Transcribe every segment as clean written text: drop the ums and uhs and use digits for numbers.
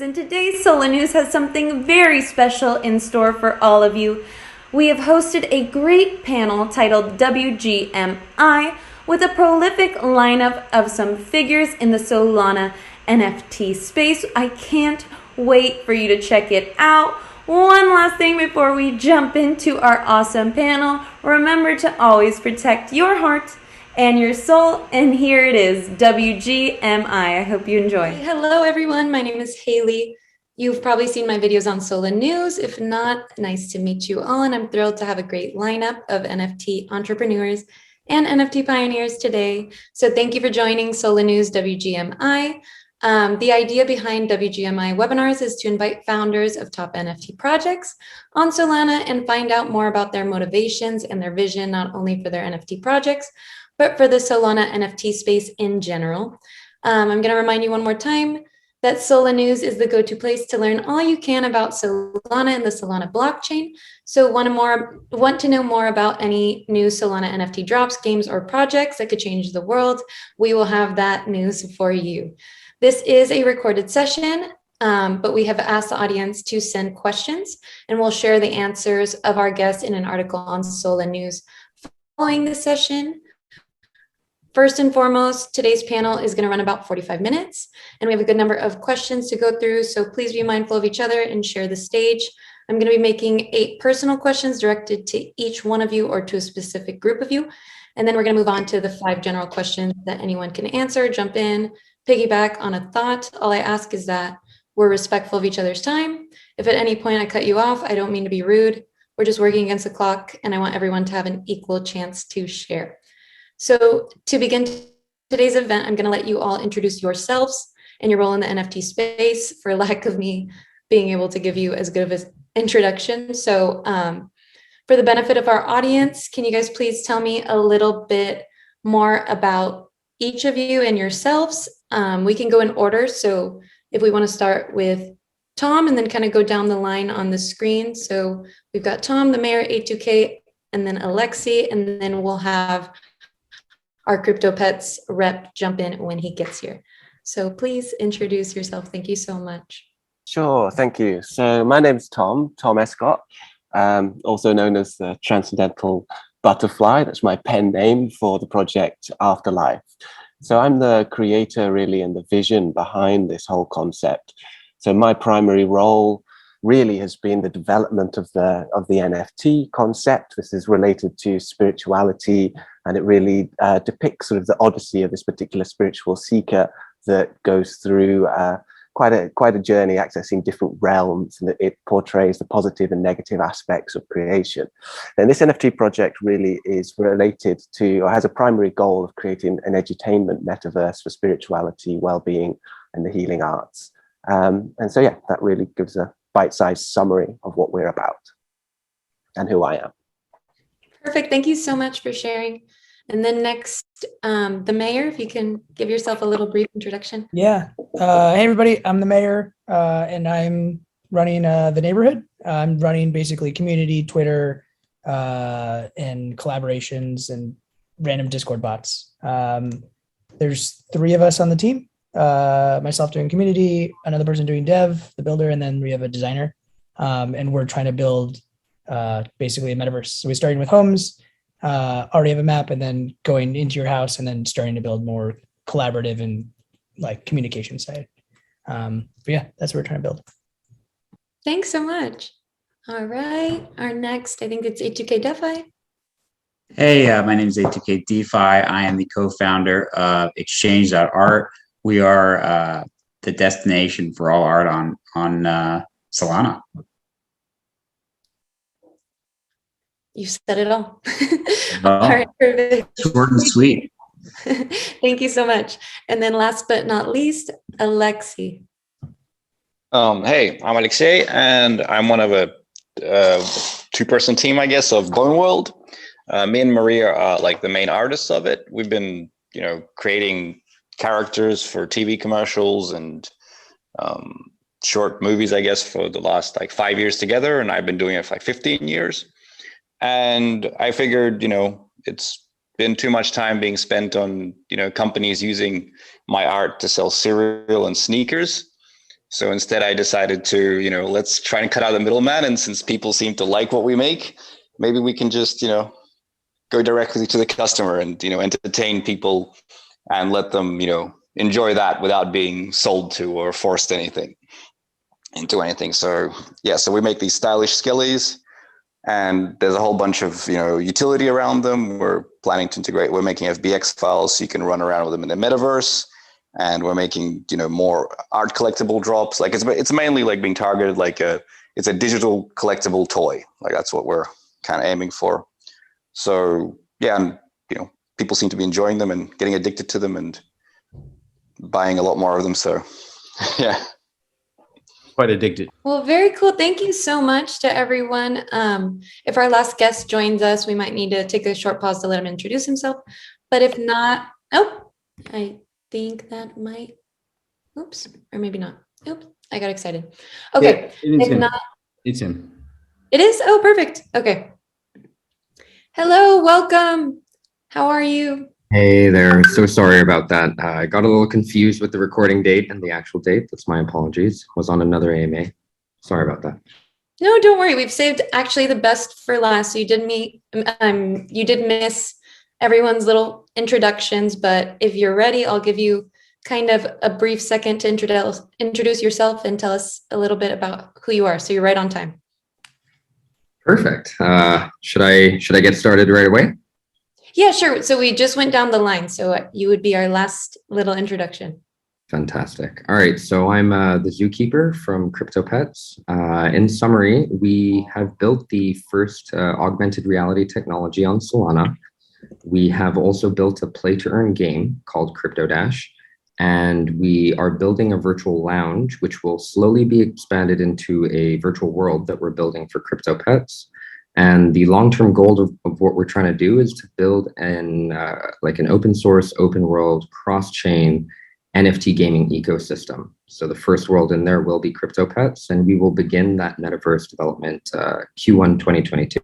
and today's Solanews has something very special in store for all of you. We have hosted a great panel titled WGMI with a prolific lineup of some figures in the Solana NFT space. I can't wait for you to check it out. One last thing before we jump into our awesome panel. Remember to always protect your heart and your soul. And here it is, WGMI. I hope you enjoy. Hello, everyone. My name is Haley. You've probably seen my videos on Solanews. If not, nice to meet you all. And I'm thrilled to have a great lineup of NFT entrepreneurs and NFT pioneers today. So thank you for joining Solanews WGMI. The idea behind WGMI webinars is to invite founders of top NFT projects on Solana and find out more about their motivations and their vision, not only for their NFT projects, but for the Solana NFT space in general. I'm going to remind you one more time that Solanews is the go-to place to learn all you can about Solana and the Solana blockchain. So want to know more about any new Solana NFT drops, games, or projects that could change the world? We will have that news for you. This is a recorded session, but we have asked the audience to send questions, and we'll share the answers of our guests in an article on Solanews following the session. First and foremost, today's panel is going to run about 45 minutes, and we have a good number of questions to go through, so please be mindful of each other and share the stage. I'm going to be making 8 personal questions directed to each one of you or to a specific group of you, and then we're going to move on to the 5 general questions that anyone can answer, jump in, piggyback on a thought. All I ask is that we're respectful of each other's time. If at any point I cut you off, I don't mean to be rude. We're just working against the clock, and I want everyone to have an equal chance to share. So to begin today's event, I'm going to let you all introduce yourselves and your role in the NFT space, for lack of me being able to give you as good of an introduction. So for the benefit of our audience, can you guys please tell me a little bit more about each of you and yourselves? We can go in order. So if we want to start with Tom and then kind of go down the line on the screen. So we've got Tom, the mayor, A2K, and then Alexi, and then we'll have our Crypto Pets rep jump in when he gets here. So please introduce yourself. Thank you so much. Sure, thank you. So my name's Tom Escott, also known as the Transcendental Butterfly. That's my pen name for the project Afterlife. So I'm the creator really and the vision behind this whole concept. So my primary role really has been the development of the NFT concept. This is related to spirituality, and it really depicts sort of the odyssey of this particular spiritual seeker that goes through quite a journey accessing different realms, and it portrays the positive and negative aspects of creation. And this NFT project really is related to, or has a primary goal of creating an edutainment metaverse for spirituality, well-being, and the healing arts. And so, yeah, that really gives a bite-sized summary of what we're about and who I am. Perfect. Thank you so much for sharing. And then next, the mayor, if you can give yourself a little brief introduction. Yeah. Hey, everybody. I'm the mayor, and I'm running the neighborhood. I'm running basically community, Twitter, and collaborations and random Discord bots. There's 3 of us on the team. Myself doing community, another person doing dev, the builder, and then we have a designer. And we're trying to build basically a metaverse. So we're starting with homes, already have a map, and then going into your house and then starting to build more collaborative and like communication side. But yeah, that's what we're trying to build. Thanks so much. All right. Our next, I think it's A2K DeFi. Hey, my name is A2K DeFi. I am the co-founder of exchange.art. We are the destination for all art on Solana. You said it all. Well, all right, perfect. Short and sweet. Thank you so much. And then last but not least, Alexi. Hey, I'm Alexei, and I'm one of a 2-person team, I guess, of Bone World. Me and Maria are like the main artists of it. We've been, creating characters for TV commercials and short movies, I guess, for the last 5 years together, and I've been doing it for 15 years. And I figured, it's been too much time being spent on, companies using my art to sell cereal and sneakers. So instead, I decided to, let's try and cut out the middleman. And since people seem to like what we make, maybe we can just, go directly to the customer and, entertain people and let them, enjoy that without being sold to or forced into anything. So yeah, so we make these stylish skillies, and there's a whole bunch of utility around them. We're planning to integrate. We're making FBX files so you can run around with them in the metaverse, and we're making more art collectible drops. Like it's mainly like being targeted like it's a digital collectible toy. Like that's what we're kind of aiming for. So yeah, and people seem to be enjoying them and getting addicted to them and buying a lot more of them. So yeah. Quite addicted. Well, very cool. Thank you so much to everyone. If our last guest joins us, we might need to take a short pause to let him introduce himself. But if not, I think that might, oops, or maybe not. Oops, I got excited. Okay, Yeah, if not, it's him. it is? Oh, perfect. Okay. Hello, welcome. How are you? Hey there. So sorry about that. I got a little confused with the recording date and the actual date. That's my apologies. Was on another AMA. Sorry about that. No, don't worry. We've saved actually the best for last. So you did miss everyone's little introductions, but if you're ready, I'll give you kind of a brief second to introduce yourself and tell us a little bit about who you are. So you're right on time. Perfect. Should I get started right away? Yeah, sure. So we just went down the line. So you would be our last little introduction. Fantastic. All right. So I'm the zookeeper from CryptoPets. In summary, we have built the first augmented reality technology on Solana. We have also built a play-to-earn game called Crypto Dash, and we are building a virtual lounge, which will slowly be expanded into a virtual world that we're building for CryptoPets. And the long-term goal of what we're trying to do is to build an open source, open world, cross-chain NFT gaming ecosystem. So the first world in there will be CryptoPets, and we will begin that metaverse development Q1 2022.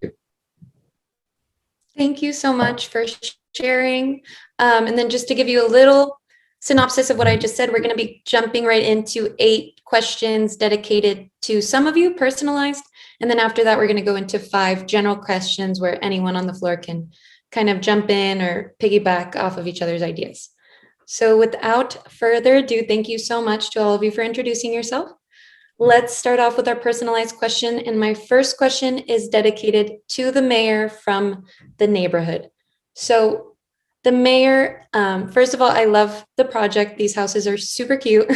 Thank you so much for sharing. And then just to give you a little synopsis of what I just said, we're going to be jumping right into 8 questions dedicated to some of you, personalized. And then after that, we're going to go into 5 general questions where anyone on the floor can kind of jump in or piggyback off of each other's ideas. So without further ado, thank you so much to all of you for introducing yourself. Let's start off with our personalized question. And my first question is dedicated to the mayor from the neighborhood. So the mayor, first of all, I love the project. These houses are super cute.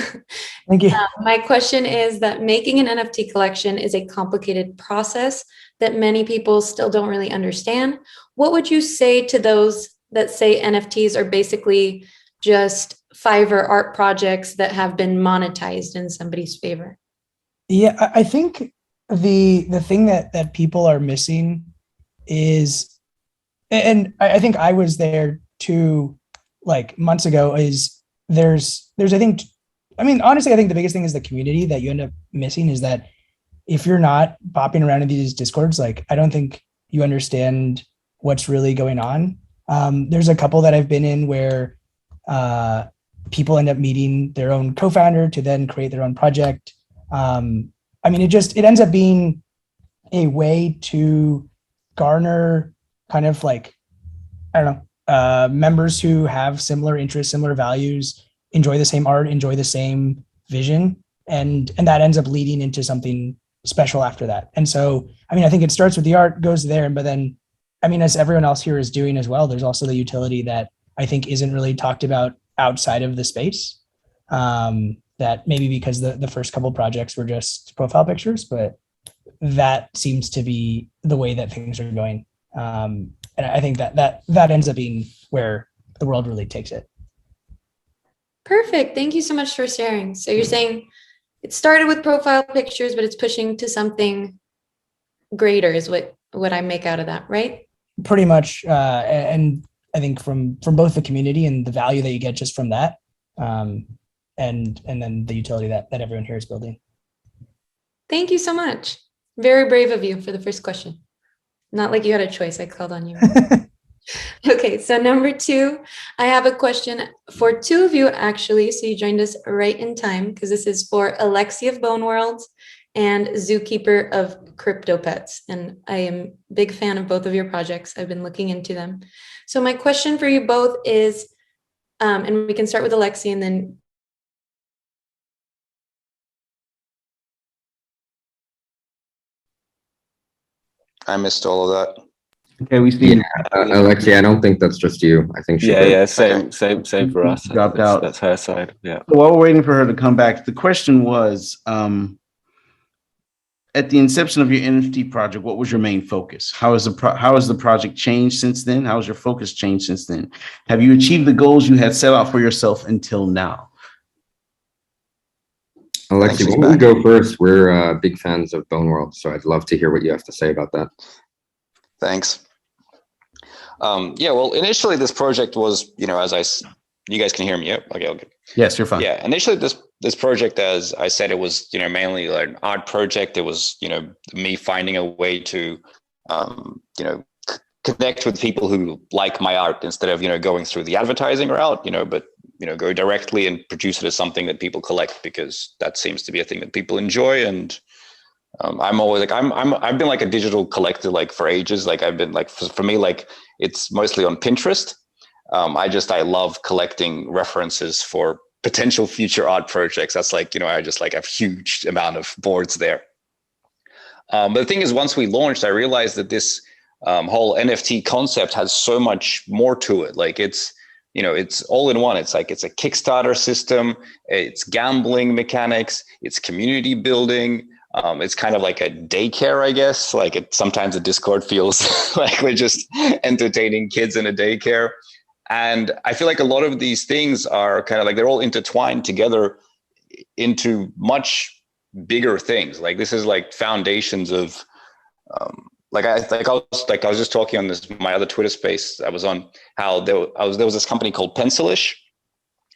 Thank you. My question is that making an NFT collection is a complicated process that many people still don't really understand. What would you say to those that say NFTs are basically just Fiverr art projects that have been monetized in somebody's favor? Yeah, I think the thing that people are missing is, and I think I was there too, like months ago, is there's I think, I mean, honestly, I think the biggest thing is the community that you end up missing is that if you're not bopping around in these discords, like, I don't think you understand what's really going on. There's a couple that I've been in where people end up meeting their own co-founder to then create their own project. I mean, it ends up being a way to garner kind of like, I don't know, members who have similar interests, similar values, enjoy the same art, enjoy the same vision, and that ends up leading into something special after that. And so, I mean, I think it starts with the art, goes there, but then, I mean, as everyone else here is doing as well, there's also the utility that I think isn't really talked about outside of the space. That maybe because the first couple projects were just profile pictures, but that seems to be the way that things are going. And I think that ends up being where the world really takes it. Perfect. Thank you so much for sharing. So you're saying it started with profile pictures, but it's pushing to something greater is what I make out of that, right? Pretty much. And I think from both the community and the value that you get just from that, and then the utility that everyone here is building. Thank you so much. Very brave of you for the first question. Not like you had a choice. I called on you. Okay, so number 2, I have a question for 2 of you actually. So you joined us right in time because this is for Alexi of Bone World and Zookeeper of Crypto Pets. And I am a big fan of both of your projects. I've been looking into them. So my question for you both is, and we can start with Alexi and then I missed all of that. Okay, we see. Alexia, I don't think that's just you. I think she Yeah, did. yeah, same for us. Dropped out. That's her side. Yeah. So while we're waiting for her to come back, the question was, at the inception of your NFT project, what was your main focus? How has the project changed since then? How has your focus changed since then? Have you achieved the goals you had set out for yourself until now? Alexi, why don't you go first? We're big fans of Bone World, so I'd love to hear what you have to say about that. Thanks. Yeah, well, initially this project was, you guys can hear me. Yep. Okay. Yes, you're fine. Yeah. Initially this project, as I said, it was, mainly like an art project. It was, me finding a way to, connect with people who like my art instead of, going through the advertising route, but, go directly and produce it as something that people collect, because that seems to be a thing that people enjoy. And I'm always like, I've been like a digital collector, like for ages. Like I've been like, for me, like it's mostly on Pinterest. I love collecting references for potential future art projects. That's like, I just like have a huge amount of boards there. But the thing is, once we launched, I realized that this whole NFT concept has so much more to it. Like it's all in one. It's like, it's a Kickstarter system, it's gambling mechanics, it's community building. It's kind of like a daycare, I guess. Like sometimes the Discord feels like we're just entertaining kids in a daycare. And I feel like a lot of these things are kind of like, they're all intertwined together into much bigger things. Like this is like foundations of, I was just talking on my other Twitter space I was on, how there was this company called Pencilish.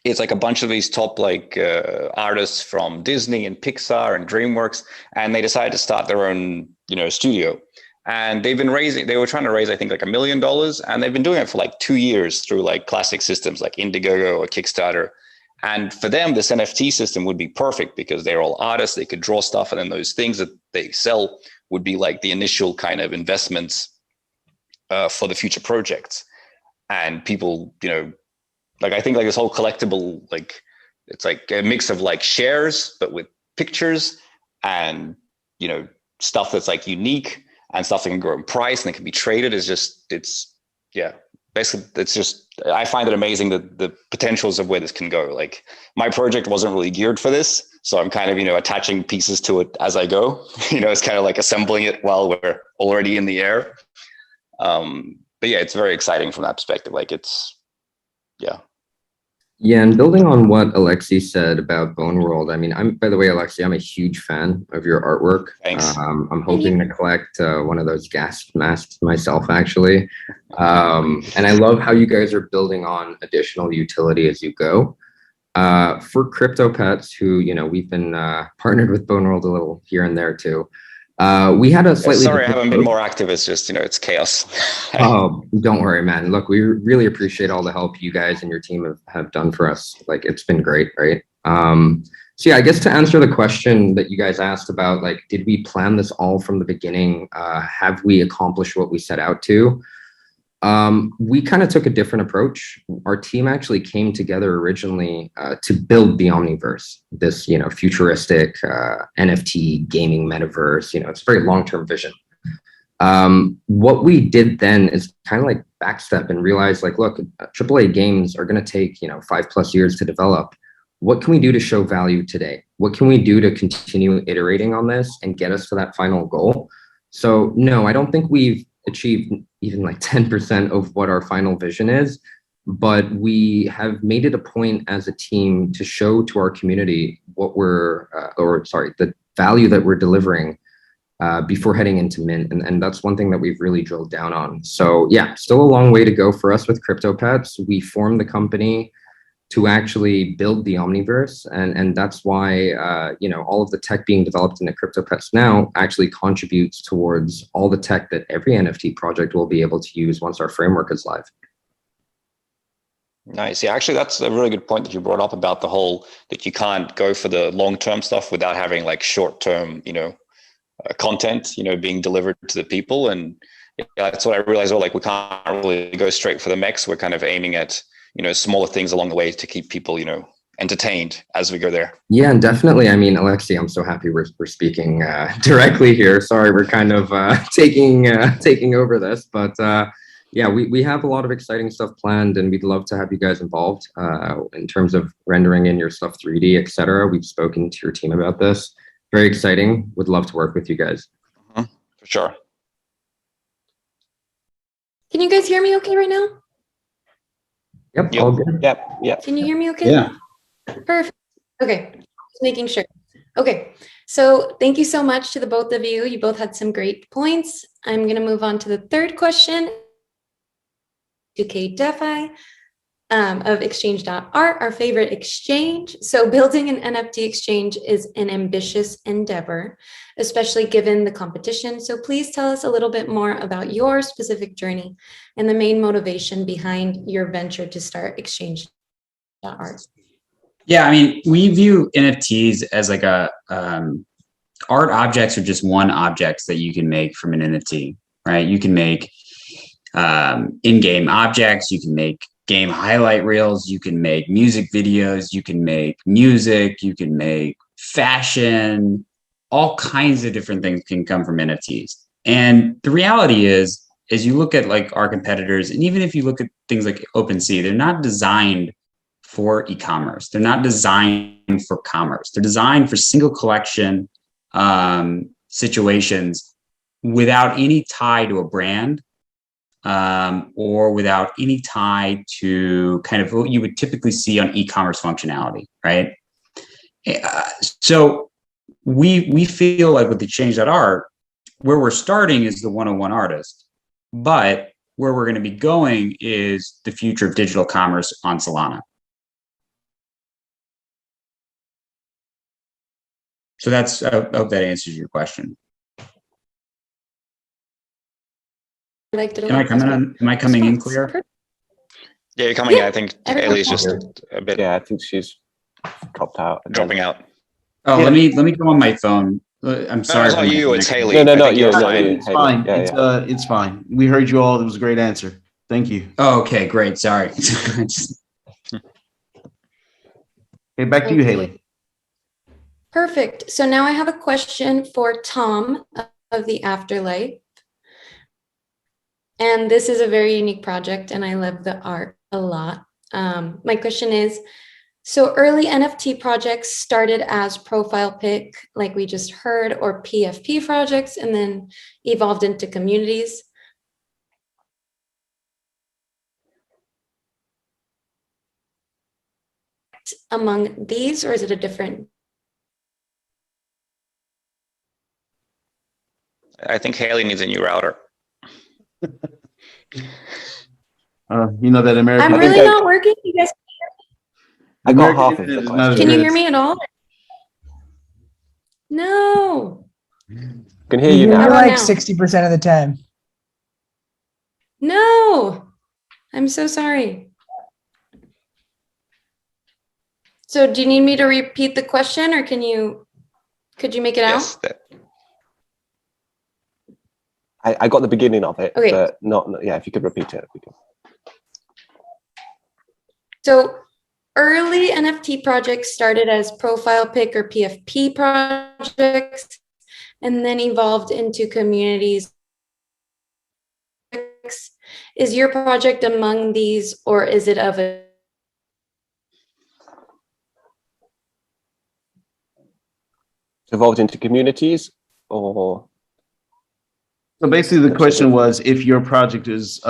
It's like a bunch of these top artists from Disney and Pixar and DreamWorks, and they decided to start their own studio. And they were trying to raise, I think, like $1 million, and they've been doing it for like 2 years through like classic systems like Indiegogo or Kickstarter. And for them, this NFT system would be perfect because they're all artists. They could draw stuff, and then those things that they sell would be like the initial kind of investments for the future projects. And people, like I think like this whole collectible, like it's like a mix of like shares, but with pictures and, stuff that's like unique and stuff that can grow in price and it can be traded I find it amazing that the potentials of where this can go. Like my project wasn't really geared for this. So I'm kind of, attaching pieces to it as I go, it's kind of like assembling it while we're already in the air. But yeah, it's very exciting from that perspective. Like Yeah, and building on what Alexi said about Bone World, I mean, by the way, Alexi, I'm a huge fan of your artwork. Thanks. I'm hoping to collect one of those gas masks myself, actually. And I love how you guys are building on additional utility as you go. For Crypto Pets, who, we've been partnered with Bone World a little here and there too. We had a slightly. Sorry, I haven't been more active. It's just, it's chaos. Oh, don't worry, man. Look, we really appreciate all the help you guys and your team have done for us. Like, it's been great, right? So yeah, I guess to answer the question that you guys asked about, like, did we plan this all from the beginning? Have we accomplished what we set out to? We kind of took a different approach. Our team actually came together originally to build the Omniverse, this, futuristic NFT gaming metaverse. It's a very long-term vision. What we did then is kind of like backstep and realize, like, look, AAA games are going to take, 5+ years to develop. What can we do to show value today? What can we do to continue iterating on this and get us to that final goal? So no, I don't think we've achieved even like 10% of what our final vision is, but we have made it a point as a team to show to our community what the value that we're delivering before heading into mint. And that's one thing that we've really drilled down on. So yeah, still a long way to go for us with Crypto Pets. We formed the company to actually build the Omniverse. And that's why, all of the tech being developed in the Crypto Pets now actually contributes towards all the tech that every NFT project will be able to use once our framework is live. Nice. Yeah, actually, that's a really good point that you brought up about the whole that you can't go for the long-term stuff without having like short-term, content, being delivered to the people. And yeah, that's what I realized. Like we can't really go straight for the mechs. We're kind of aiming at, smaller things along the way to keep people, entertained as we go there. Yeah, and definitely. I mean, Alexi, I'm so happy we're speaking directly here. Sorry, we're kind of taking over this, but yeah, we have a lot of exciting stuff planned, and we'd love to have you guys involved in terms of rendering in your stuff 3D, etc. We've spoken to your team about this. Very exciting. Would love to work with you guys. For sure. Can you guys hear me okay right now? Yep. All good. Yep. Can you hear me okay? Yeah. Perfect. Okay. Just making sure. Okay. So thank you so much to the both of you. You both had some great points. I'm going to move on to the third question. 2K DeFi of exchange.art, our favorite exchange. So building an NFT exchange is an ambitious endeavor, especially given the competition. So please tell us a little bit more about your specific journey and the main motivation behind your venture to start exchange.art. Yeah, I mean, we view NFTs as like art objects are just one objects that you can make from an NFT, right? You can make in-game objects, you can make game highlight reels, you can make music videos, you can make music, you can make fashion, all kinds of different things can come from NFTs. And the reality is, as you look at like our competitors, and even if you look at things like OpenSea, they're not designed for e-commerce. They're not designed for commerce. They're designed for single collection situations without any tie to a brand or without any tie to kind of what you would typically see on e-commerce functionality, right? So we feel like with the exchange.art, where we're starting is the 101 artist, but where we're going to be going is the future of digital commerce on Solana. So that's, I hope that answers your question. Am I coming in clear? Yeah, you're coming in. I think Everyone Haley's just a bit Yeah, I think she's dropped out. dropping out. Oh, let me go on my phone. I'm sorry. It's not you, it's Haley. No, I not think you. you're Not fine. you. It's fine. Yeah, It's fine. We heard you all. It was a great answer. Thank you. Oh, okay, great. Sorry. Okay, back to you, Haley. Perfect. So now I have a question for Tom of the Afterlife. And this is a very unique project, and I love the art a lot. My question is, so early NFT projects started as profile pic, like we just heard, or PFP projects, and then evolved into communities. Among these, or is it a different? I think Haley needs a new router. You know that American. I'm really not working. You guys, I got American half of internet the is not as question. can you good hear as- me at all? No. Can hear You you hear now. me How about like now? 60% of the time. No. I'm so sorry. So do you need me to repeat the question, or could you make it Yes. out? I got the beginning of it, Okay. but not. Yeah, if you could repeat it. So early NFT projects started as profile pic or PFP projects, and then evolved into communities. Is your project among these, or is it of a Evolved into communities, or So basically, the question was if your project is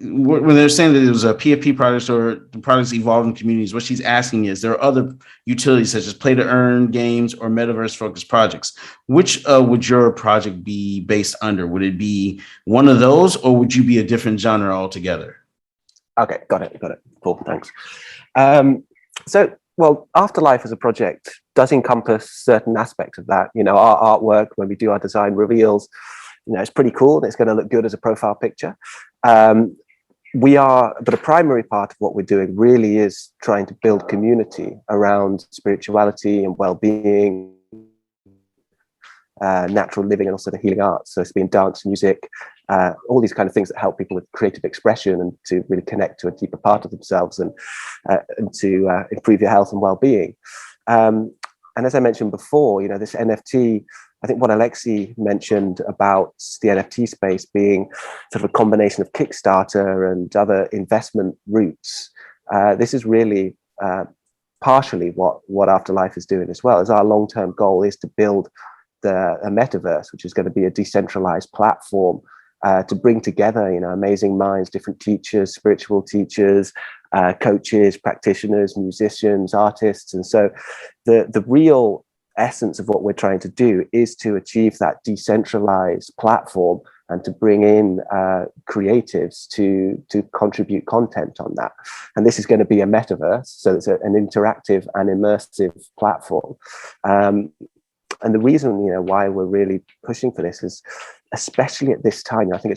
when they're saying that it was a PFP project or the products evolved in communities, what she's asking is there are other utilities such as play to earn games or metaverse focused projects. Which would your project be based under? Would it be one of those, or would you be a different genre altogether? okay, got it. Cool, thanks. So, well, Afterlife as a project does encompass certain aspects of that. You know, our artwork when we do our design reveals, you know, it's pretty cool and it's going to look good as a profile picture. but a primary part of what we're doing really is trying to build community around spirituality and well-being, natural living, and also the healing arts. So it's been dance, music, all these kind of things that help people with creative expression and to really connect to a deeper part of themselves and to improve your health and well-being. And as I mentioned before, this NFT, I think what Alexei mentioned about the NFT space being sort of a combination of Kickstarter and other investment routes. This is really partially what Afterlife is doing as well. As our long-term goal is to build a metaverse, which is going to be a decentralized platform to bring together, amazing minds, different teachers, spiritual teachers, coaches, practitioners, musicians, artists. And so the real essence of what we're trying to do is to achieve that decentralized platform and to bring in creatives to contribute content on that. And this is going to be a metaverse, so it's an interactive and immersive platform. And the reason, why we're really pushing for this is, especially at this time, I think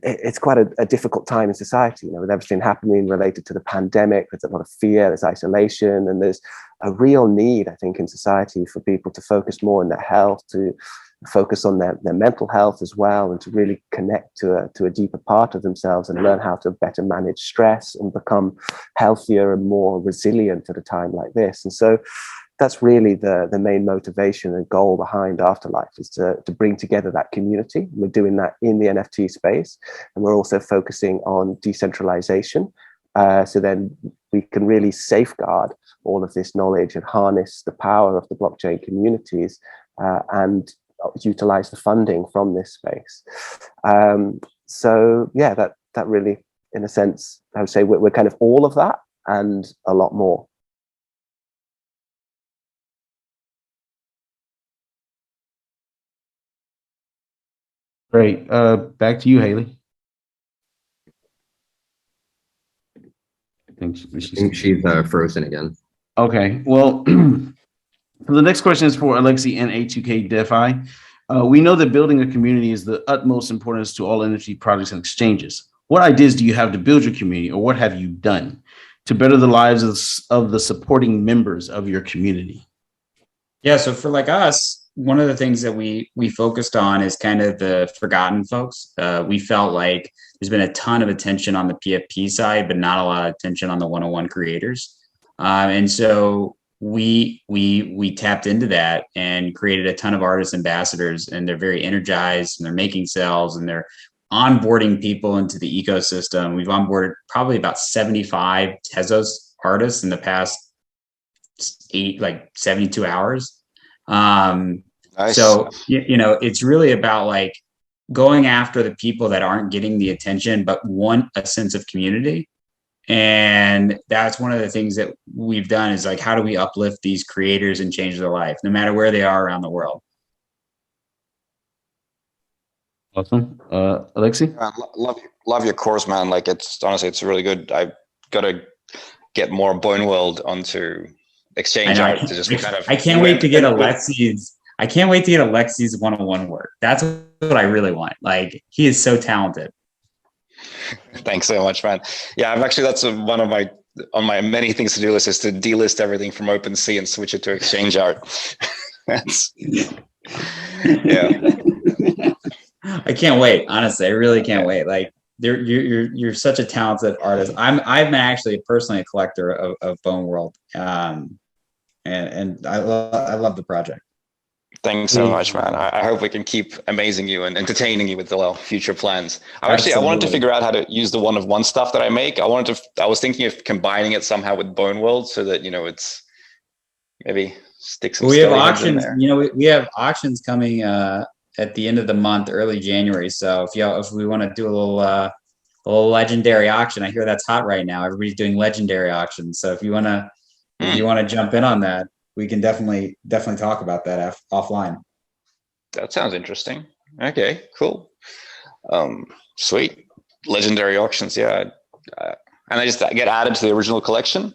it's quite a difficult time in society, with everything happening related to the pandemic. There's a lot of fear, there's isolation, and there's a real need, I think, in society for people to focus more on their health, to focus on their mental health as well, and to really connect to a deeper part of themselves and learn how to better manage stress and become healthier and more resilient at a time like this. And so that's really the main motivation and goal behind Afterlife, is to bring together that community. We're doing that in the NFT space, and we're also focusing on decentralization. So then we can really safeguard all of this knowledge and harness the power of the blockchain communities and utilize the funding from this space. So yeah, that really, in a sense, I would say we're kind of all of that and a lot more. Great. Back to you, Haley. I think she's frozen again. Okay. Well, the next question is for Alexei and A2K DeFi. We know that building a community is the utmost importance to all NFT projects and exchanges. What ideas do you have to build your community, or what have you done to better the lives of the supporting members of your community? Yeah, so for us, one of the things that we focused on is kind of the forgotten folks. We felt like there's been a ton of attention on the PFP side, but not a lot of attention on the 101 creators. And so we tapped into that and created a ton of artist ambassadors, and they're very energized and they're making sales and they're onboarding people into the ecosystem. We've onboarded probably about 75 Tezos artists in the past 72 hours. Nice. So, it's really about going after the people that aren't getting the attention, but want a sense of community. And that's one of the things that we've done is how do we uplift these creators and change their life, no matter where they are around the world. Awesome. Alexei? Love your course, man. It's really good. I've got to get more Bone World onto exchange.art to just kind of. I can't wait to get Alexei's 101 work. That's what I really want. He is so talented. Thanks so much, man. Yeah, that's one of on my many things to do list is to delist everything from OpenSea and switch it to exchange.art. Yeah. I can't wait. Honestly, I really can't wait. You're such a talented artist. I'm actually personally a collector of Bone World, and I love the project. Thanks so much, man. I hope we can keep amazing you and entertaining you with the future plans. I wanted to figure out how to use the one-of-one stuff that I make. I was thinking of combining it somehow with Bone World so that it's maybe stick some. We have auctions. We have auctions coming at the end of the month, early January. So if we want to do a little legendary auction, I hear that's hot right now. Everybody's doing legendary auctions. So if you want to jump in on that, we can definitely talk about that offline. That sounds interesting. Okay, cool. Sweet. Legendary auctions. Yeah. And I just get added to the original collection.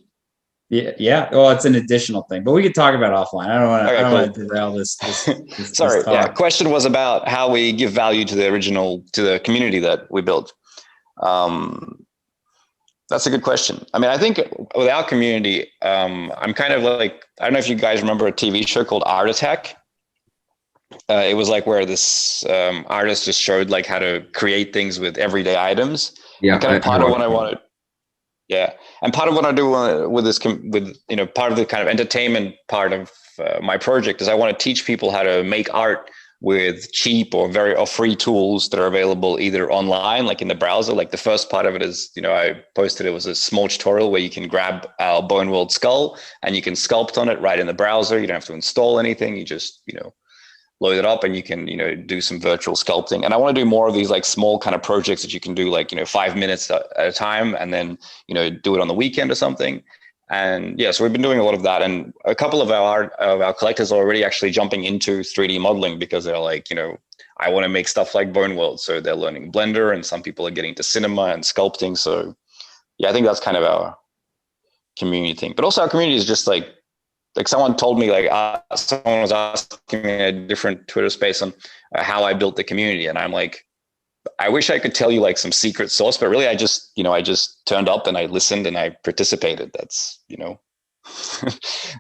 Yeah. Well, it's an additional thing, but we could talk about it offline. I don't want to derail this. Sorry. This talk. Yeah. Question was about how we give value to the community that we built. That's a good question. I mean, I think with our community, I'm kind of like, I don't know if you guys remember a TV show called Art Attack. It was like where this artist just showed like how to create things with everyday items. Yeah, and kind of part of what I wanted. Yeah, and part of what I do with this, with part of the kind of entertainment part of my project is I want to teach people how to make art with cheap or free tools that are available either online, like in the browser. Like the first part of it is, I posted, it was a small tutorial where you can grab our Bone World skull and you can sculpt on it right in the browser. You don't have to install anything. You just, load it up and you can, do some virtual sculpting. And I want to do more of these like small kind of projects that you can do like, 5 minutes at a time and then, do it on the weekend or something. And yeah, so we've been doing a lot of that. And a couple of our collectors are already actually jumping into 3D modeling because they're like, I want to make stuff like Bone World. So they're learning Blender, and some people are getting to cinema and sculpting. So yeah, I think that's kind of our community thing. But also our community is just like someone told me, like someone was asking me in a different Twitter space on how I built the community. And I'm like, I wish I could tell you like some secret sauce, but really I just turned up and I listened and I participated. That's,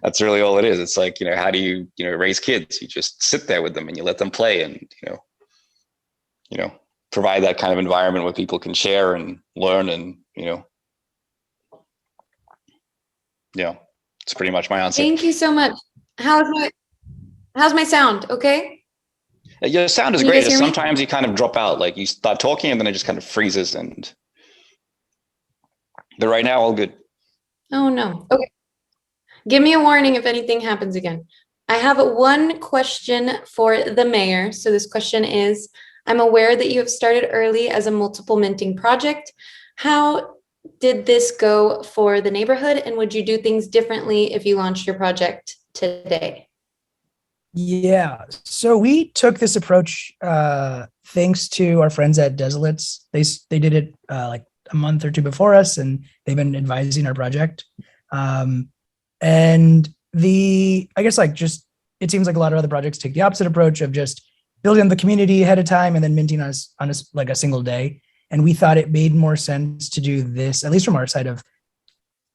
that's really all it is. It's like, how do you, raise kids? You just sit there with them and you let them play and, provide that kind of environment where people can share and learn and, yeah, it's pretty much my answer. Thank you so much. How's my sound? Okay. Your sound is great. Sometimes you kind of drop out, like you start talking and then it just kind of freezes. But right now, all good. Oh no. Okay. Give me a warning if anything happens again. I have one question for the mayor. So this question is, I'm aware that you have started early as a multiple minting project. How did this go for the neighborhood? And would you do things differently if you launched your project today? Yeah, so we took this approach thanks to our friends at Desolates. They did it like a month or two before us, and they've been advising our project. And I guess like just it seems like a lot of other projects take the opposite approach of just building the community ahead of time and then minting on like a single day. And we thought it made more sense to do this, at least from our side of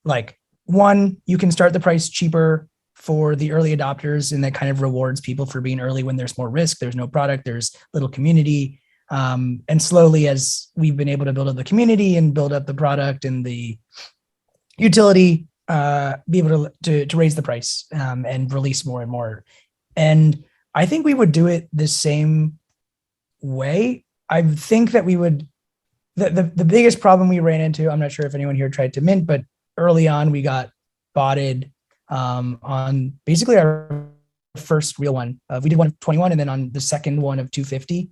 like, one, you can start the price cheaper for the early adopters, and that kind of rewards people for being early when there's more risk, there's no product, there's little community. And slowly, as we've been able to build up the community and build up the product and the utility, be able to raise the price and release more and more. And I think we would do it the same way. I think that we would, the biggest problem we ran into, I'm not sure if anyone here tried to mint, but early on we got botted on basically our first real one. We did one of 21, and then on the second one of 250,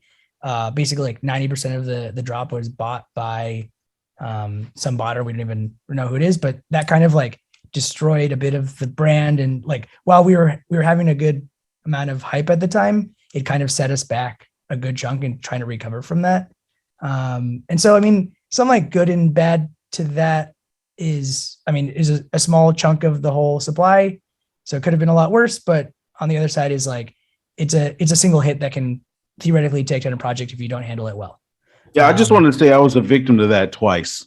basically like 90% of the drop was bought by some botter. We don't even know who it is, but that kind of like destroyed a bit of the brand. And like while we were having a good amount of hype at the time, it kind of set us back a good chunk in trying to recover from that. And so, I mean, some like good and bad to that is a small chunk of the whole supply. So it could have been a lot worse, but on the other side is like, it's a single hit that can theoretically take down a project if you don't handle it well. Yeah. I just wanted to say I was a victim to that twice.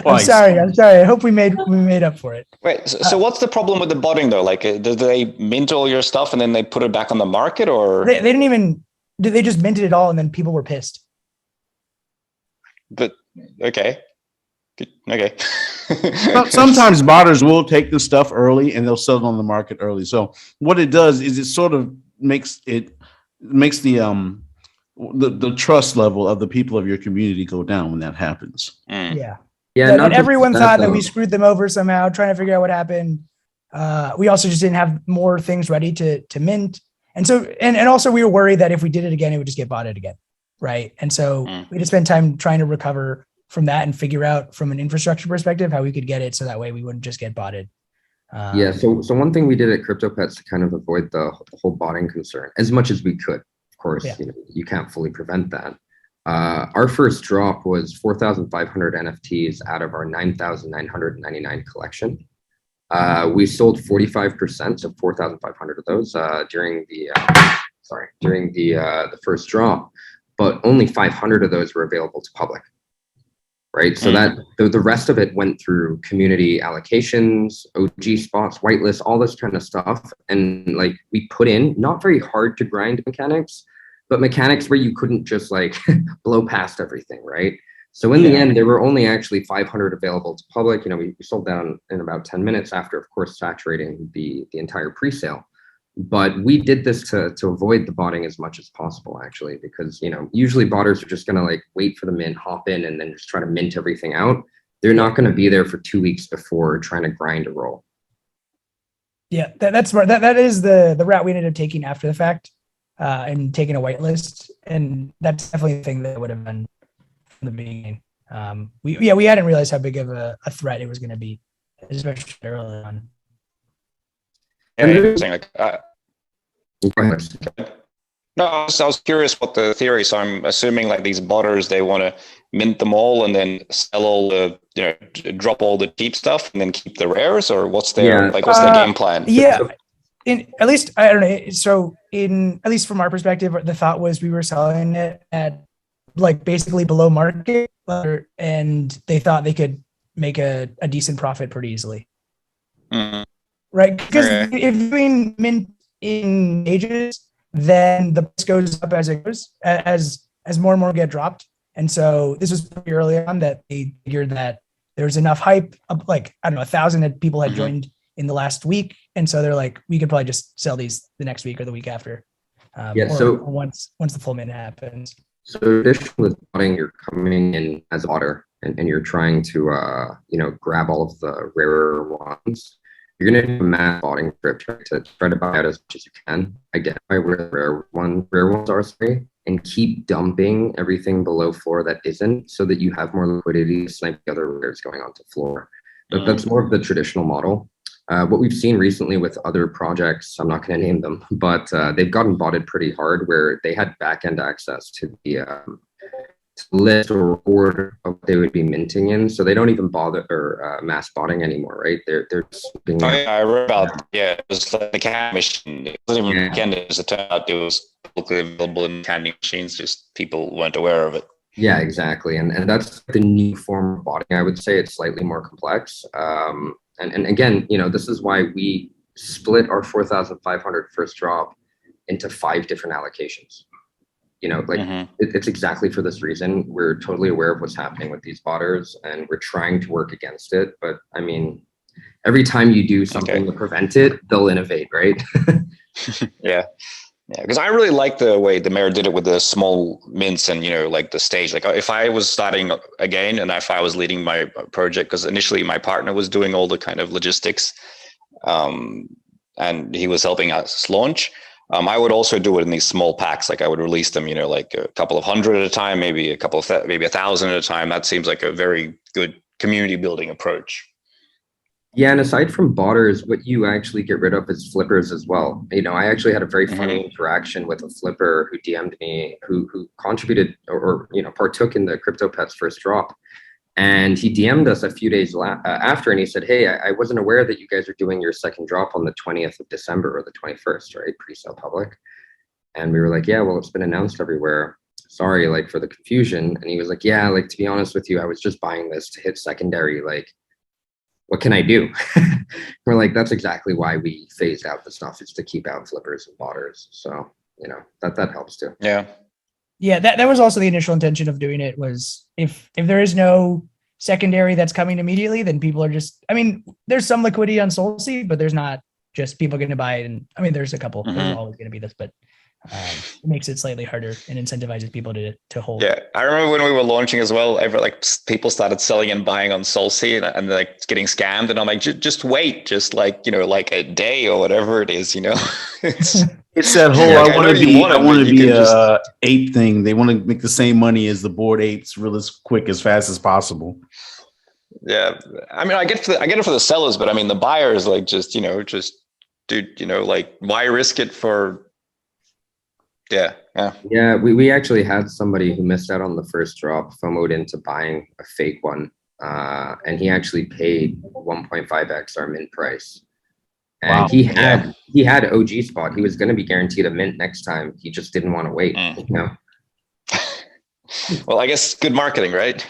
I'm sorry. I hope we made up for it. Wait, so what's the problem with the botting though? Like, do they mint all your stuff and then they put it back on the market, or they didn't even? They just minted it all, and then people were pissed. But okay. Okay. Sometimes botters will take the stuff early and they'll sell it on the market early. So what it does is it sort of makes the trust level of the people of your community go down when that happens. Yeah. Not everyone thought that we screwed them over somehow, trying to figure out what happened. We also just didn't have more things ready to mint. And so, and also we were worried that if we did it again, it would just get botted again. Right. And so we had to spend time trying to recover from that and figure out from an infrastructure perspective how we could get it so that way we wouldn't just get botted. So one thing we did at CryptoPets to kind of avoid the whole botting concern as much as we could, of course, you can't fully prevent that. Our first drop was 4,500 NFTs out of our 9,999 collection. We sold 45%, so 4,500 of those during the first drop. but only 500 of those were available to public. Right. So that the rest of it went through community allocations, OG spots, whitelists, all this kind of stuff. And like we put in not very hard to grind mechanics, but mechanics where you couldn't just like blow past everything. Right. So in the end, there were only actually 500 available to public. You know, we sold down in about 10 minutes after, of course, saturating the entire pre-sale. But we did this to avoid the botting as much as possible, actually, because, you know, usually botters are just going to like wait for the mint, hop in, and then just try to mint everything out. They're not going to be there for 2 weeks before trying to grind a roll. Yeah, that's smart. That is the route we ended up taking after the fact, and taking a whitelist, and that's definitely the thing that would have been from the beginning. We hadn't realized how big of a threat it was going to be, especially early on. Yeah, interesting. Like, Go ahead. no, I was curious what the theory. So I'm assuming like these botters, they want to mint them all and then sell all the, you know, drop all the cheap stuff and then keep the rares, or what's their what's their game plan? Yeah, at least I don't know. So at least from our perspective, the thought was we were selling it at like basically below market, and they thought they could make a decent profit pretty easily. Mm-hmm. Right, because if you're doing mint in stages, then the price goes up as it goes, as more and more get dropped. And so this was pretty early on that they figured that there was enough hype, like, I don't know, 1,000 people had joined in the last week. And so they're like, we could probably just sell these the next week or the week after. Or once the full mint happens. So traditionally with botting, you're coming in as otter and you're trying to, grab all of the rarer ones. You're going to do a mass botting trip to try to buy out as much as you can, identify where the rare ones are, and keep dumping everything below floor that isn't, so that you have more liquidity to snipe the other rares going onto floor. But that's more of the traditional model. What we've seen recently with other projects, I'm not going to name them, but they've gotten botted pretty hard, where they had back-end access to the list or report of what they would be minting in, so they don't even bother or mass botting anymore, right? They're sweeping. I read about it was like the candy machine. It wasn't even candy, as it turned out. It was publicly available in candy machines. Just people weren't aware of it. Yeah, exactly, and that's the new form of botting. I would say it's slightly more complex. And again, you know, this is why we split our 4,500 first drop into 5 different allocations. You know, like it's exactly for this reason. We're totally aware of what's happening with these botters, and we're trying to work against it. But I mean, every time you do something to prevent it, they'll innovate, right? Yeah, because I really like the way the mayor did it with the small mints and, you know, like the stage. Like if I was starting again and if I was leading my project, because initially my partner was doing all the kind of logistics, and he was helping us launch. I would also do it in these small packs. Like I would release them, you know, like a couple of hundred at a time, maybe maybe 1,000 at a time. That seems like a very good community building approach. Yeah, and aside from botters, what you actually get rid of is flippers as well. You know, I actually had a very funny interaction with a flipper who DM'd me, who contributed or partook in the Crypto Pets first drop. And he DM'd us a few days after, and he said, "Hey, I wasn't aware that you guys are doing your second drop on the 20th of December or the 21st, right? Pre-sale public." And we were like, "Yeah, well, it's been announced everywhere. Sorry, like, for the confusion." And he was like, "Yeah, like, to be honest with you, I was just buying this to hit secondary. Like, what can I do?" We're like, "That's exactly why we phased out the stuff, is to keep out flippers and botters." So, you know, that helps too. Yeah, that was also the initial intention of doing it, was if there is no secondary that's coming immediately, then people are just, I mean, there's some liquidity on SolSea, but there's not just people going to buy it. And I mean, there's a couple, there's always going to be this, but it makes it slightly harder and incentivizes people to hold. Yeah, I remember when we were launching as well, people started selling and buying on SolSea and like getting scammed. And I'm like, just wait, just like, you know, like a day or whatever it is, you know. It's that whole I want to be a ape thing. They want to make the same money as the bored apes real as quick, as fast as possible. Yeah, I mean, I get it for the sellers, but I mean, the buyers, like, just dude, you know, like, why risk it for? Yeah. We actually had somebody who missed out on the first drop, FOMO'd into buying a fake one, and he actually paid 1.5x our mint price. And he had OG spot. He was going to be guaranteed a mint next time. He just didn't want to wait. You know. Well, I guess good marketing, right?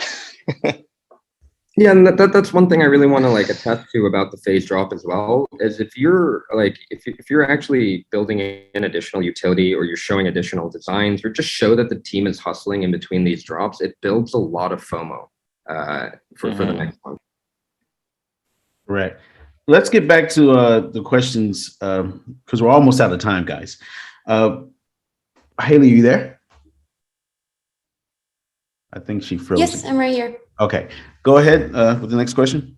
Yeah, and that's one thing I really want to like attest to about the phase drop as well, is if you're like if you're actually building an additional utility or you're showing additional designs or just show that the team is hustling in between these drops, it builds a lot of FOMO for the next one. Right. Let's get back to the questions because we're almost out of time, guys. Haley, you there? I think she froze. Yes, I'm right here. Okay, go ahead with the next question.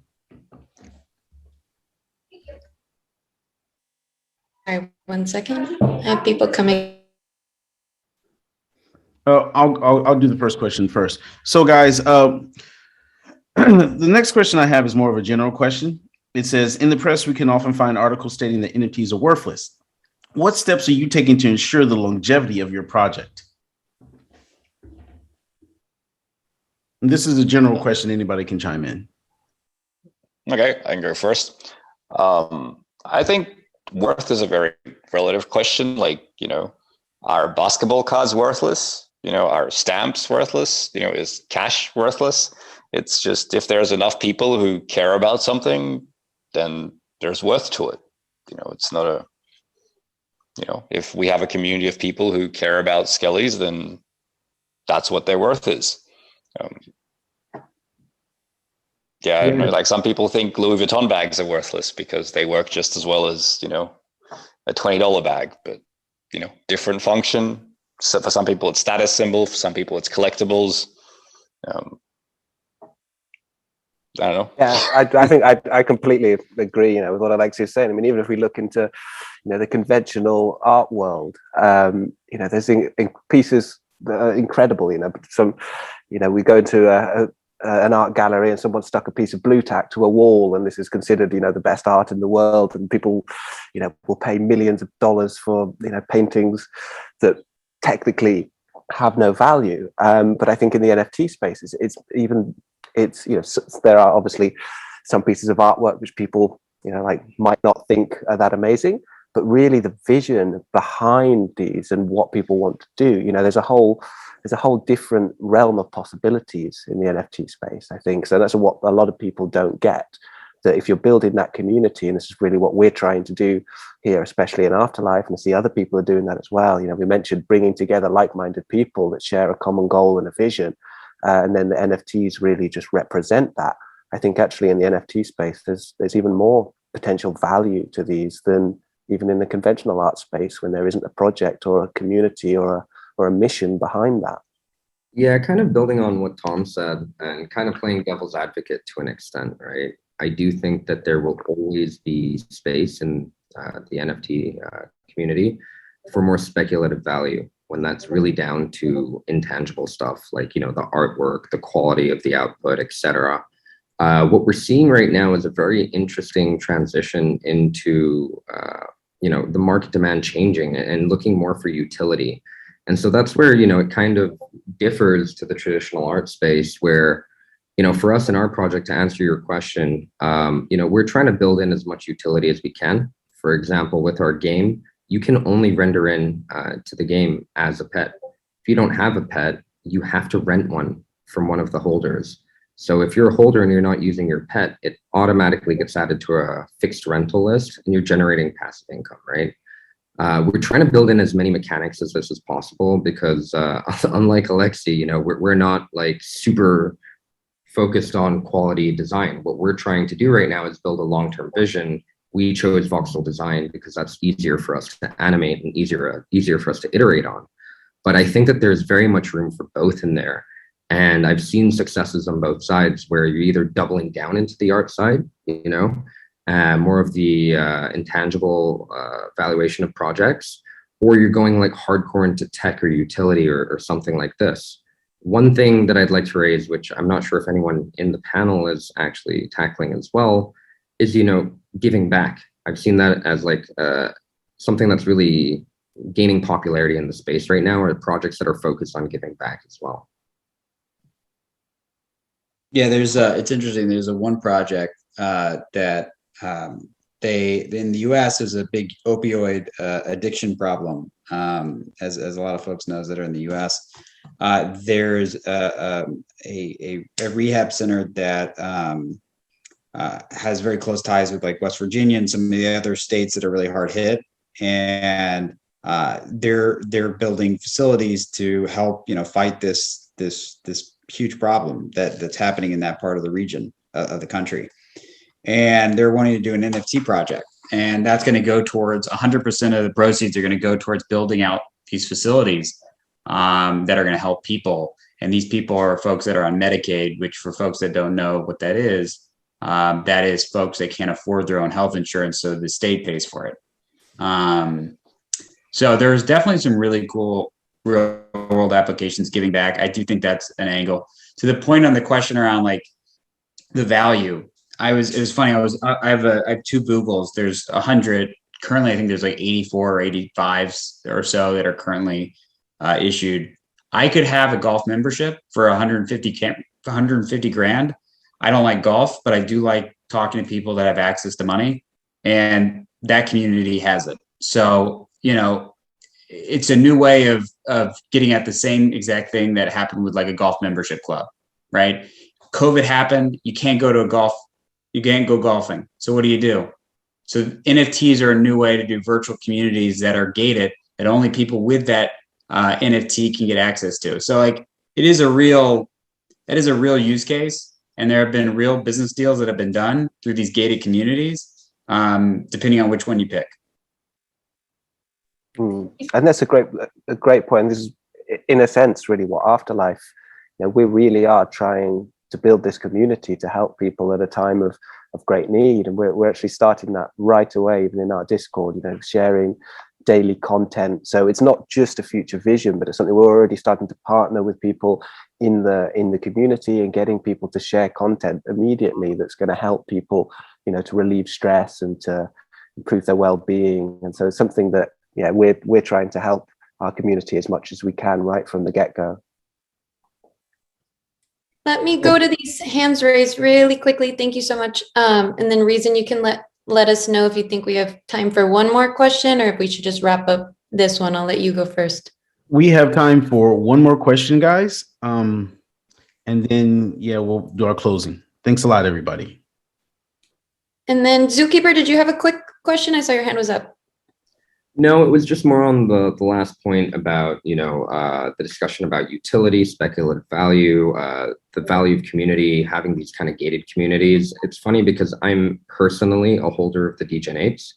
All right, 1 second. I have people coming. I'll do the first question first. So, guys, the next question I have is more of a general question. It says, in the press, we can often find articles stating that NFTs are worthless. What steps are you taking to ensure the longevity of your project? And this is a general question. Anybody can chime in. Okay, I can go first. I think worth is a very relative question. Like, are basketball cards worthless? Are stamps worthless? Is cash worthless? It's just, if there's enough people who care about something, then there's worth to it. It's not a, if we have a community of people who care about skellies, then that's what their worth is. I don't know, like some people think Louis Vuitton bags are worthless because they work just as well as, a $20 bag, but, different function. So for some people it's status symbol, for some people it's collectibles. I don't know. Yeah, I think I completely agree, with what Alexi's saying. I mean, even if we look into, the conventional art world, there's pieces that are incredible, some, we go into an art gallery and someone stuck a piece of blue tack to a wall, and this is considered, the best art in the world, and people, will pay millions of dollars for, paintings that technically have no value. But I think in the NFT space, it's there are obviously some pieces of artwork which people, might not think are that amazing, but really the vision behind these and what people want to do, there's a whole different realm of possibilities in the NFT space, I think. So that's what a lot of people don't get, that if you're building that community, and this is really what we're trying to do here, especially in Afterlife, and I see other people are doing that as well. We mentioned bringing together like-minded people that share a common goal and a vision, and then the NFTs really just represent that. I think actually in the NFT space, there's even more potential value to these than even in the conventional art space, when there isn't a project or a community or a mission behind that. Yeah, kind of building on what Tom said and kind of playing devil's advocate to an extent, right? I do think that there will always be space in the NFT community for more speculative value, when that's really down to intangible stuff like, the artwork, the quality of the output, etc. What we're seeing right now is a very interesting transition into, the market demand changing and looking more for utility. And so that's where, it kind of differs to the traditional art space where, for us in our project, to answer your question, we're trying to build in as much utility as we can. For example, with our game, you can only render in to the game as a pet. If you don't have a pet, you have to rent one from one of the holders. So if you're a holder and you're not using your pet, it automatically gets added to a fixed rental list and you're generating passive income, right? We're trying to build in as many mechanics as this as possible because unlike Alexi, we're not like super focused on quality design. What we're trying to do right now is build a long-term vision. We chose voxel design because that's easier for us to animate and easier for us to iterate on. But I think that there's very much room for both in there. And I've seen successes on both sides where you're either doubling down into the art side, more of the intangible valuation of projects, or you're going like hardcore into tech or utility or something like this. One thing that I'd like to raise, which I'm not sure if anyone in the panel is actually tackling as well, is, giving back. I've seen that as like something that's really gaining popularity in the space right now, are projects that are focused on giving back as well. Yeah, it's interesting. There's one project that they in the U.S. there's a big opioid addiction problem, as a lot of folks knows that are in the U.S. there's a rehab center that has very close ties with like West Virginia and some of the other states that are really hard hit, and they're building facilities to help fight this huge problem that's happening in that part of the region of the country. And they're wanting to do an NFT project, and that's going to go towards 100% of the proceeds are going to go towards building out these facilities that are going to help people. And these people are folks that are on Medicaid, which for folks that don't know what that is folks that can't afford their own health insurance, so the state pays for it. So there's definitely some really cool real world applications giving back. I do think that's an angle. To the point on the question around like the value, it was funny. I have 2 Googles. There's 100 currently. I think there's like 84 or 85 or so that are currently issued. I could have a golf membership for 150 grand. I don't like golf, but I do like talking to people that have access to money, and that community has it. So, it's a new way of getting at the same exact thing that happened with like a golf membership club, right? COVID happened. You can't go golfing. So what do? So NFTs are a new way to do virtual communities that are gated, that only people with that NFT can get access to. So like that is a real use case. And there have been real business deals that have been done through these gated communities, depending on which one you pick. And that's a great point. This is, in a sense, really what Afterlife. We really are trying to build this community to help people at a time of great need, and we're actually starting that right away, even in our Discord. Sharing daily content. So it's not just a future vision, but it's something we're already starting to partner with people in the community and getting people to share content immediately that's going to help people, to relieve stress and to improve their well-being. And so it's something that we're trying to help our community as much as we can right from the get-go. Let me go to these hands raised really quickly. Thank you so much. And then Reason, you can let us know if you think we have time for one more question, or if we should just wrap up this one. I'll let you go first. We have time for one more question, guys. And then, we'll do our closing. Thanks a lot, everybody. And then Zookeeper, did you have a quick question? I saw your hand was up. No, it was just more on the last point about, the discussion about utility, speculative value, the value of community, having these kind of gated communities. It's funny because I'm personally a holder of the Degenates,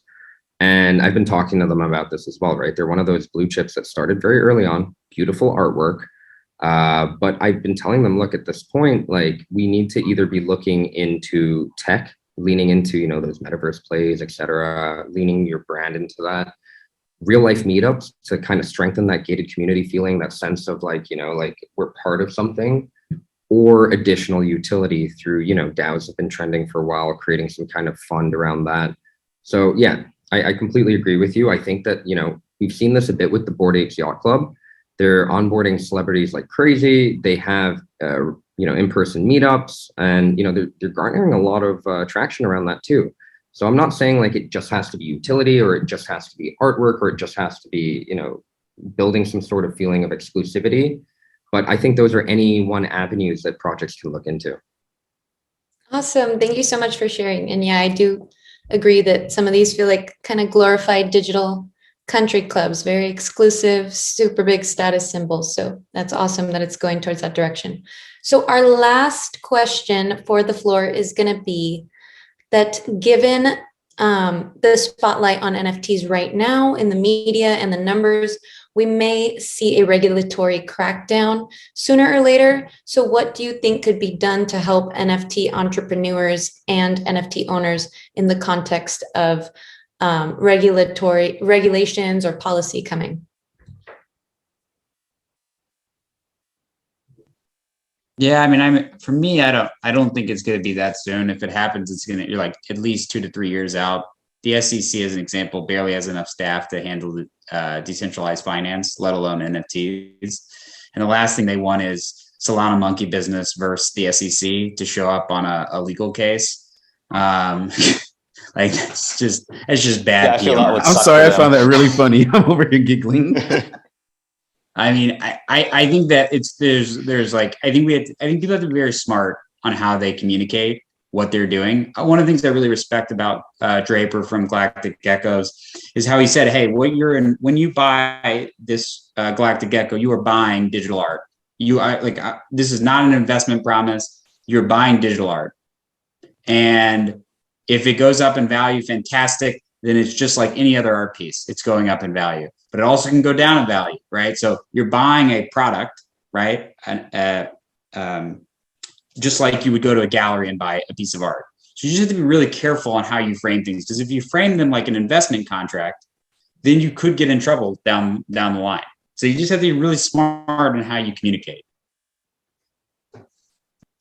and I've been talking to them about this as well, right? They're one of those blue chips that started very early on, beautiful artwork. But I've been telling them, look, at this point, like we need to either be looking into tech, leaning into, those metaverse plays, et cetera, leaning your brand into that. Real life meetups to kind of strengthen that gated community feeling, that sense of like, like we're part of something, or additional utility through, DAOs have been trending for a while, creating some kind of fund around that. So yeah, I completely agree with you. I think that, we've seen this a bit with the Bored Apes Yacht Club. They're onboarding celebrities like crazy. They have, in-person meetups, and, they're garnering a lot of traction around that too. So I'm not saying like it just has to be utility, or it just has to be artwork, or it just has to be, building some sort of feeling of exclusivity. But I think those are any one avenues that projects can look into. Awesome. Thank you so much for sharing. And yeah, I do agree that some of these feel like kind of glorified digital country clubs, very exclusive, super big status symbols. So that's awesome that it's going towards that direction. So our last question for the floor is going to be that given the spotlight on NFTs right now in the media and the numbers, we may see a regulatory crackdown sooner or later. So what do you think could be done to help NFT entrepreneurs and NFT owners in the context of regulations or policy coming? Yeah, for me, I don't think it's going to be that soon. If it happens, you're like at least 2 to 3 years out. The SEC, as an example, barely has enough staff to handle decentralized finance, let alone NFTs. And the last thing they want is Solana monkey business versus the SEC to show up on a legal case. Like it's just bad. Yeah, I feel that would I'm suck sorry, for I them. found that really funny. I'm over here giggling. I mean, I think that there's like, I think people have to be very smart on how they communicate what they're doing. One of the things I really respect about Draper from Galactic Geckos is how he said, hey, when you buy this Galactic Gecko, you are buying digital art. You are like, this is not an investment promise. You're buying digital art. And if it goes up in value, fantastic. Then it's just like any other art piece. It's going up in value, but it also can go down in value, right? So you're buying a product, right? Just like you would go to a gallery and buy a piece of art. So you just have to be really careful on how you frame things, because if you frame them like an investment contract, then you could get in trouble down the line. So you just have to be really smart in how you communicate.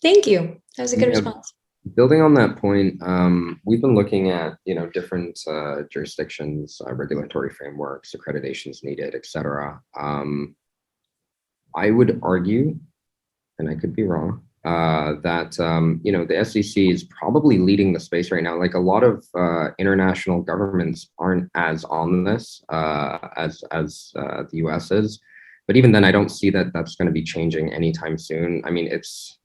Thank you. That was a good response. Building on that point, we've been looking at different jurisdictions, regulatory frameworks, accreditations needed, etc. I would argue, and I could be wrong, that the SEC is probably leading the space right now. Like a lot of international governments aren't as on this as the US is, but even then, I don't see that that's going to be changing anytime soon. I mean, it's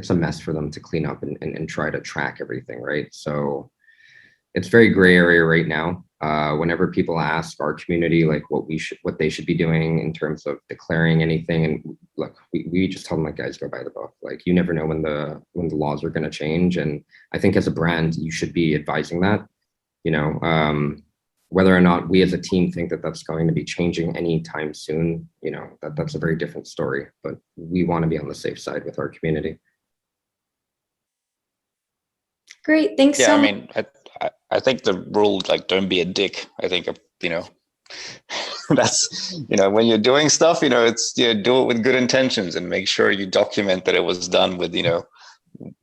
a mess for them to clean up and try to track everything, right? So it's very gray area right now. Whenever people ask our community like what they should be doing in terms of declaring anything, and look, we just tell them like, guys, go by the book. Like you never know when the laws are going to change, and I think as a brand you should be advising that. Whether or not we as a team think that that's going to be changing anytime soon, that's a very different story. But we want to be on the safe side with our community. Great, thanks Yeah, so I much. mean, I think the rule, like, don't be a dick. I think, that's, when you're doing stuff, it's, do it with good intentions and make sure you document that it was done with,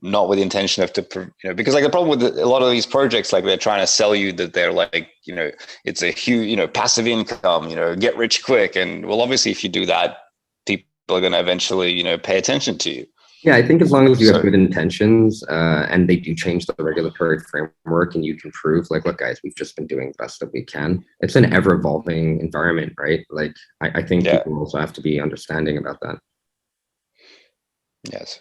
not with the intention of because like the problem with a lot of these projects, like they're trying to sell you that they're like, it's a huge, passive income, get rich quick. And well, obviously if you do that, people are going to eventually, pay attention to you. Yeah, I think as long as you have good intentions and they do change the regulatory framework and you can prove like, look, guys, we've just been doing the best that we can. It's an ever evolving environment, right? Like I think people also have to be understanding about that. Yes.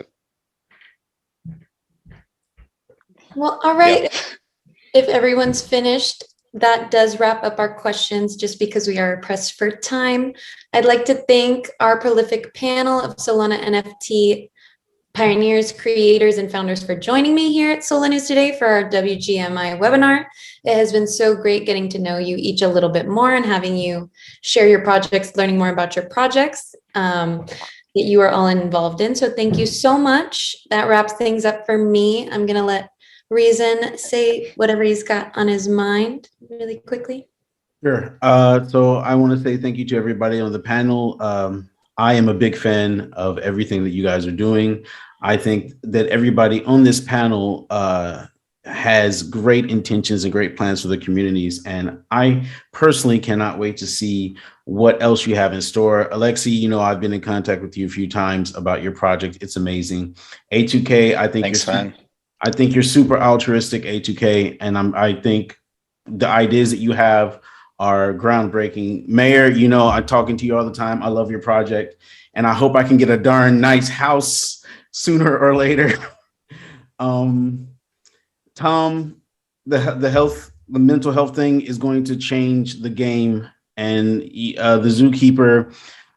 Well, all right. If everyone's finished, that does wrap up our questions just because we are pressed for time. I'd like to thank our prolific panel of Solana NFT pioneers, creators, and founders for joining me here at Solanews today for our WGMI webinar. It has been so great getting to know you each a little bit more and having you share your projects, learning more about your projects that you are all involved in. So thank you so much. That wraps things up for me. I'm going to let Reason say whatever he's got on his mind really quickly. Sure. So I want to say thank you to everybody on the panel. I am a big fan of everything that you guys are doing. I think that everybody on this panel has great intentions and great plans for the communities. And I personally cannot wait to see what else you have in store. Alexi, I've been in contact with you a few times about your project. It's amazing. A2K, I think I think you're super altruistic, A2K. And I think the ideas that you have are groundbreaking. Mayor, I'm talking to you all the time. I love your project, and I hope I can get a darn nice house sooner or later. Tom, the mental health thing is going to change the game, and the Zookeeper.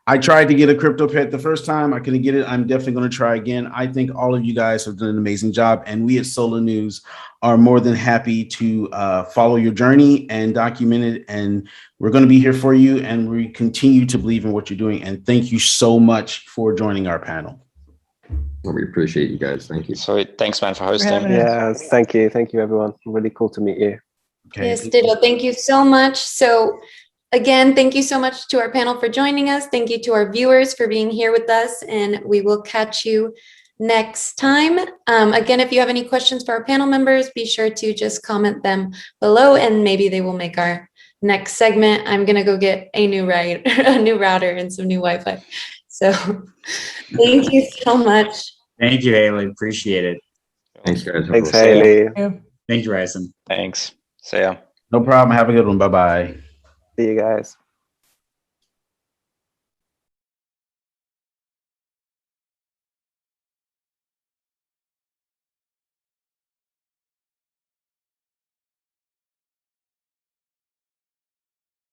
I tried to get a crypto pet the first time. I couldn't get it. I'm definitely going to try again. I think all of you guys have done an amazing job, and we at Solanews are more than happy to follow your journey and document it. And we're going to be here for you, and we continue to believe in what you're doing. And thank you so much for joining our panel. Well, we appreciate you guys. Thank you. So thanks, man, for hosting. Yeah, thank you. Thank you, everyone. Really cool to meet you. Okay. Yes, ditto. Thank you so much. So again, thank you so much to our panel for joining us. Thank you to our viewers for being here with us, and we will catch you next time. Again, if you have any questions for our panel members, be sure to just comment them below, and maybe they will make our next segment. I'm gonna go get a new router and some new Wi-Fi. So thank you so much. Thank you, Haley. Appreciate it. Thanks, guys. Thanks, Haley. Thank you, Ryson. Thanks. See ya. No problem. Have a good one. Bye-bye. See you guys.